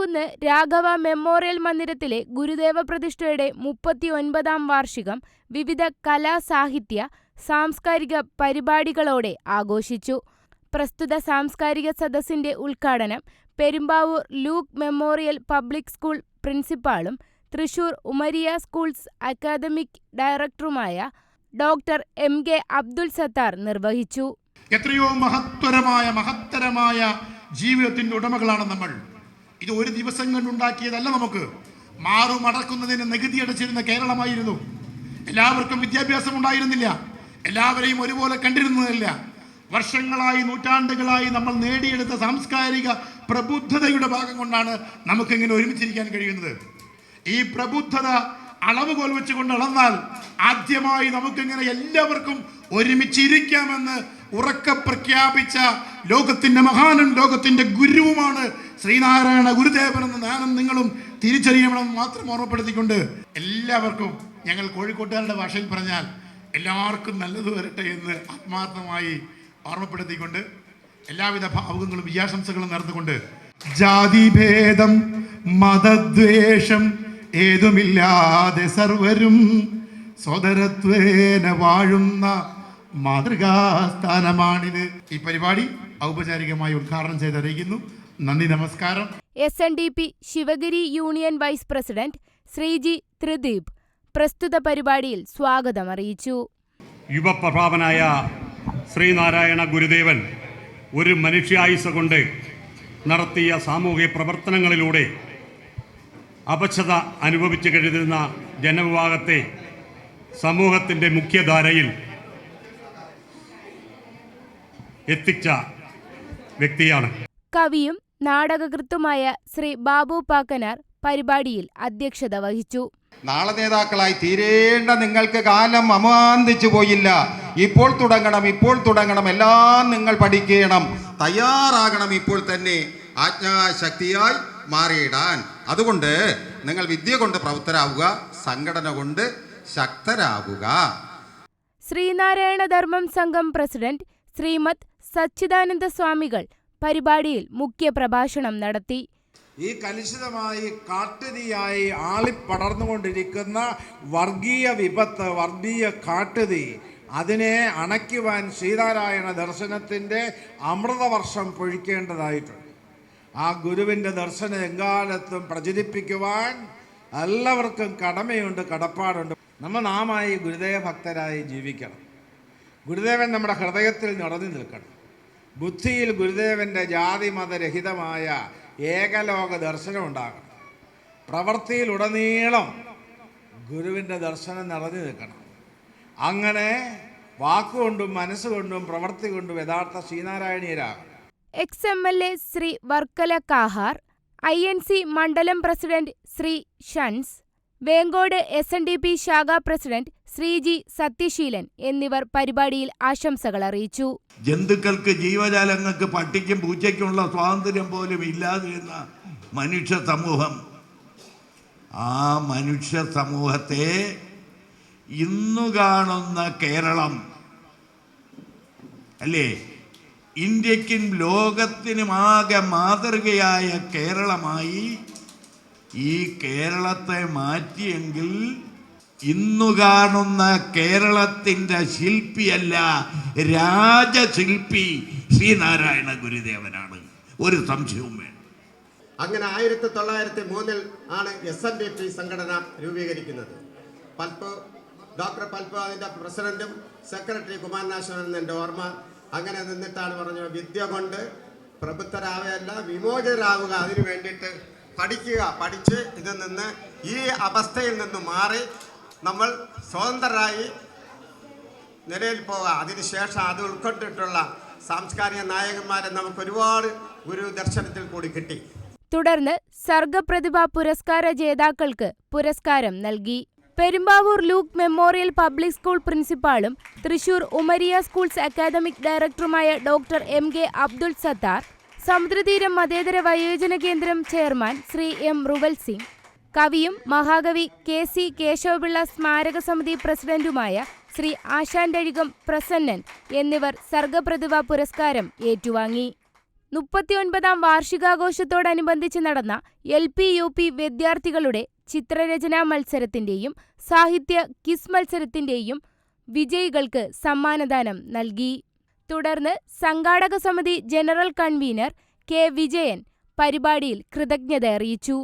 പെരുമ്പാവൂർകുന്ന് Raghava memorial മന്ദിരത്തിലെ Gurudeva പ്രതിഷ്ഠയുടെ 39-ാം വാർഷികം വിവിധ കലാ സാഹിത്യ സാംസ്കാരിക പരിപാടികളോടെ ആഘോഷിച്ചു. പ്രസ്തുത സാംസ്കാരിക സദസ്സിന്റെ ഉദ്ഘാടനം Perumbavoor Luke memorial public school പ്രിൻസിപ്പാളും തൃശൂർ ഉമരിയ സ്കൂൾസ് അക്കാദമിക് ഡയറക്ടറുമായ ഡോക്ടർ എം.കെ. അബ്ദുൽ സത്താർ നിർവഹിച്ചു. എത്രയോ മഹത്തരമായ ജീവിതത്തിന്റെ ഉടമകളാണ് നമ്മൾ. ഇത് ഒരു ദിവസം കൊണ്ടുണ്ടാക്കിയതല്ല. നമുക്ക് മാറുമടക്കുന്നതിന് നികുതി അടച്ചിരുന്ന കേരളമായിരുന്നു. എല്ലാവർക്കും വിദ്യാഭ്യാസം ഉണ്ടായിരുന്നില്ല. എല്ലാവരെയും ഒരുപോലെ കണ്ടിരുന്നതല്ല. വർഷങ്ങളായി നൂറ്റാണ്ടുകളായി നമ്മൾ നേടിയെടുത്ത സാംസ്കാരിക പ്രബുദ്ധതയുടെ ഭാഗം കൊണ്ടാണ് നമുക്കിങ്ങനെ ഒരുമിച്ചിരിക്കാൻ കഴിയുന്നത്. ഈ പ്രബുദ്ധത അളവുകോൽ വെച്ചുകൊണ്ട് അളന്നാൽ ആദ്യമായി നമുക്കിങ്ങനെ എല്ലാവർക്കും ഒരുമിച്ചിരിക്കാമെന്ന് ഉറക്കെ പ്രഖ്യാപിച്ച ലോകത്തിന്റെ മഹാനും ലോകത്തിന്റെ ഗുരുവുമാണ് ശ്രീനാരായണ ഗുരുദേവനെന്ന് ഞാനും നിങ്ങളും തിരിച്ചറിയണമെന്ന് മാത്രം ഓർമ്മപ്പെടുത്തിക്കൊണ്ട് എല്ലാവർക്കും, ഞങ്ങൾ കോഴിക്കോട്ടുകാരുടെ ഭാഷയിൽ പറഞ്ഞാൽ എല്ലാവർക്കും നല്ലത് വരട്ടെ എന്ന് ആത്മാർത്ഥമായി ഓർമ്മപ്പെടുത്തിക്കൊണ്ട് എല്ലാവിധ ഭാവുകങ്ങളും വിജയാശംസകളും നേർന്നുകൊണ്ട് ജാതിഭേദം മതദ്വേഷം ഏതുമില്ലാതെ സർവരും സോദരത്വേന വാഴുന്ന മാതൃകാസ്ഥാനമാണിത്. ഈ പരിപാടി ഔപചാരികമായി ഉദ്ഘാടനം ചെയ്തറിയിക്കുന്നു. നന്ദി, നമസ്കാരം. SNDP Sivagiri union vice president Sreeji Thrideep പ്രസ്തുത പരിപാടിയിൽ സ്വാഗതം അറിയിച്ചു. യുവപ്രഭാവനായ ശ്രീനാരായണ ഗുരുദേവൻ ഒരു മനുഷ്യായുസ് കൊണ്ട് നടത്തിയ സാമൂഹിക പ്രവർത്തനങ്ങളിലൂടെ അപച്ഛത അനുഭവിച്ചു കഴിയുന്ന ജനവിഭാഗത്തെ സമൂഹത്തിൻ്റെ മുഖ്യധാരയിൽ എത്തിച്ച വ്യക്തിയാണ്. കവിയും നാടകകൃത്തുമായ ശ്രീ ബാബു പാക്കനാർ പരിപാടിയിൽ അധ്യക്ഷത വഹിച്ചു. നാളെ നേതാക്കളായി തീരേണ്ട നിങ്ങൾക്ക് കാലം അമാന്തിച്ചു പോയില്ല. ഇപ്പോൾ തുടങ്ങണം, എല്ലാം നിങ്ങൾ പഠിക്കണം, തയ്യാറാകണം ഇപ്പോൾ തന്നെ ആജ്ഞാശക്തിയായി മാറിയിടാൻ. അതുകൊണ്ട് നിങ്ങൾ വിദ്യ കൊണ്ട് പ്രവൃത്തരാവുക, സംഘടന കൊണ്ട് ശക്തരാവുക. ശ്രീനാരായണ ധർമ്മം സംഘം പ്രസിഡന്റ് ശ്രീമദ് സച്ചിദാനന്ദ സ്വാമികൾ പരിപാടിയിൽ മുഖ്യ പ്രഭാഷണം നടത്തി. ഈ കലുഷിതമായി കാട്ടുതീയായി ആളിപ്പടർന്നുകൊണ്ടിരിക്കുന്ന വർഗീയ വിപത്ത്, വർഗീയ കാട്ടുതീ, അതിനെ അണയ്ക്കുവാൻ ശ്രീനാരായണ ദർശനത്തിൻ്റെ അമൃതവർഷം പൊഴിക്കേണ്ടതായിട്ടുണ്ട്. ആ ഗുരുവിൻ്റെ ദർശനം എക്കാലത്തും പ്രചരിപ്പിക്കുവാൻ എല്ലാവർക്കും കടമയുണ്ട്, കടപ്പാടുണ്ട്. നമ്മൾ നാമായി ഗുരുദേവ ഭക്തരായി ജീവിക്കണം. ഗുരുദേവൻ നമ്മുടെ ഹൃദയത്തിൽ നിറഞ്ഞു നിൽക്കണം. ബുദ്ധിയിൽ ഗുരുദേവൻ്റെ ജാതി മതരഹിതമായ ഏകലോക ദർശനം ഉണ്ടാകണം. പ്രവൃത്തിയിലുടനീളം ഗുരുവിൻ്റെ ദർശനം നിറഞ്ഞു നിൽക്കണം. അങ്ങനെ വാക്കുകൊണ്ടും മനസ്സുകൊണ്ടും പ്രവൃത്തി കൊണ്ടും യഥാർത്ഥ ശ്രീനാരായണീയരാകണം. XMLA ശ്രീ വർക്കല കാഹാർ, INC മണ്ഡലം പ്രസിഡന്റ് ശ്രീ ഷൻസ്, വേങ്കോട് SNDP ശാഖാ പ്രസിഡന്റ് ശ്രീജി സത്യശീലൻ എന്നിവർ പരിപാടിയിൽ ആശംസകൾ അറിയിച്ചു. ജന്തുക്കൾക്ക്, ജീവജാലങ്ങൾക്ക്, പട്ടിക്കും പൂച്ചയ്ക്കുമുള്ള സ്വാതന്ത്ര്യം പോലും ഇല്ലാതിരുന്ന മനുഷ്യ സമൂഹം, ആ മനുഷ്യ സമൂഹത്തെ ഇന്നു കാണുന്ന കേരളം അല്ലേ, ഇന്ത്യക്കും ലോകത്തിനുമാകെ മാതൃകയായ കേരളമായി ഈ കേരളത്തെ മാറ്റിയെങ്കിൽ ഇന്നു കാണുന്ന കേരളത്തിൻ്റെ ശില്പിയല്ല, രാജശില്പി ശ്രീനാരായണ ഗുരുദേവനാണ്. ഒരു സംശയവും വേണം. അങ്ങനെ 1903 ആണ് SNDP സംഘടന രൂപീകരിക്കുന്നത്. ഡോക്ടർ പൽപ്പ് അതിൻ്റെ പ്രസിഡന്റും സെക്രട്ടറി കുമാരനാശൻ എൻ്റെ ഓർമ്മ. അങ്ങനെ നിന്നിട്ടാണ് പറഞ്ഞു, വിദ്യ കൊണ്ട് പ്രബുദ്ധരാവുകയല്ല, വിമോചിതരാവുക. അതിനു വേണ്ടിയിട്ട് പഠിച്ച് ഇതിൽ നിന്ന്, ഈ അവസ്ഥയിൽ നിന്ന് മാറി നമ്മൾ സ്വതന്ത്രരായി നിലയിൽ പോവുക. അതിനുശേഷം അത് ഉൾക്കൊണ്ടിട്ടുള്ള സാംസ്കാരിക നായകന്മാരെ നമുക്ക് ഒരുപാട് ഗുരു ദർശനത്തിൽ കൂടി കിട്ടി. തുടർന്ന് സർഗപ്രതിഭ പുരസ്കാര ജേതാക്കൾക്ക് പുരസ്കാരം നൽകി. Perumbavoor Luke memorial public school പ്രിൻസിപ്പാളും തൃശൂർ ഉമരിയ സ്കൂൾസ് അക്കാദമിക് ഡയറക്ടറുമായ ഡോക്ടർ എം.കെ. അബ്ദുൽ സത്താർ, സമുദ്രതീരം മതേതര വയോജന കേന്ദ്രം ചെയർമാൻ ശ്രീ M. റുവൽ സിംഗ്, കവിയും മഹാകവി K.C. കേശവപിള്ള സ്മാരക സമിതി പ്രസിഡന്റുമായ ശ്രീ ആശാന്റഴികം പ്രസന്നൻ എന്നിവർ സർഗപ്രതിഭ പുരസ്കാരം ഏറ്റുവാങ്ങി. 39ാം വാർഷികാഘോഷത്തോടനുബന്ധിച്ച് നടന്ന LP UP വിദ്യാർത്ഥികളുടെ ചിത്രരചനാ മത്സരത്തിന്റെയും സാഹിത്യ ക്വിസ് മത്സരത്തിന്റെയും വിജയികൾക്ക് സമ്മാനദാനം നൽകി. തുടർന്ന് സംഘാടക സമിതി ജനറൽ കൺവീനർ K. വിജയൻ പരിപാടിയിൽ കൃതജ്ഞത അറിയിച്ചു.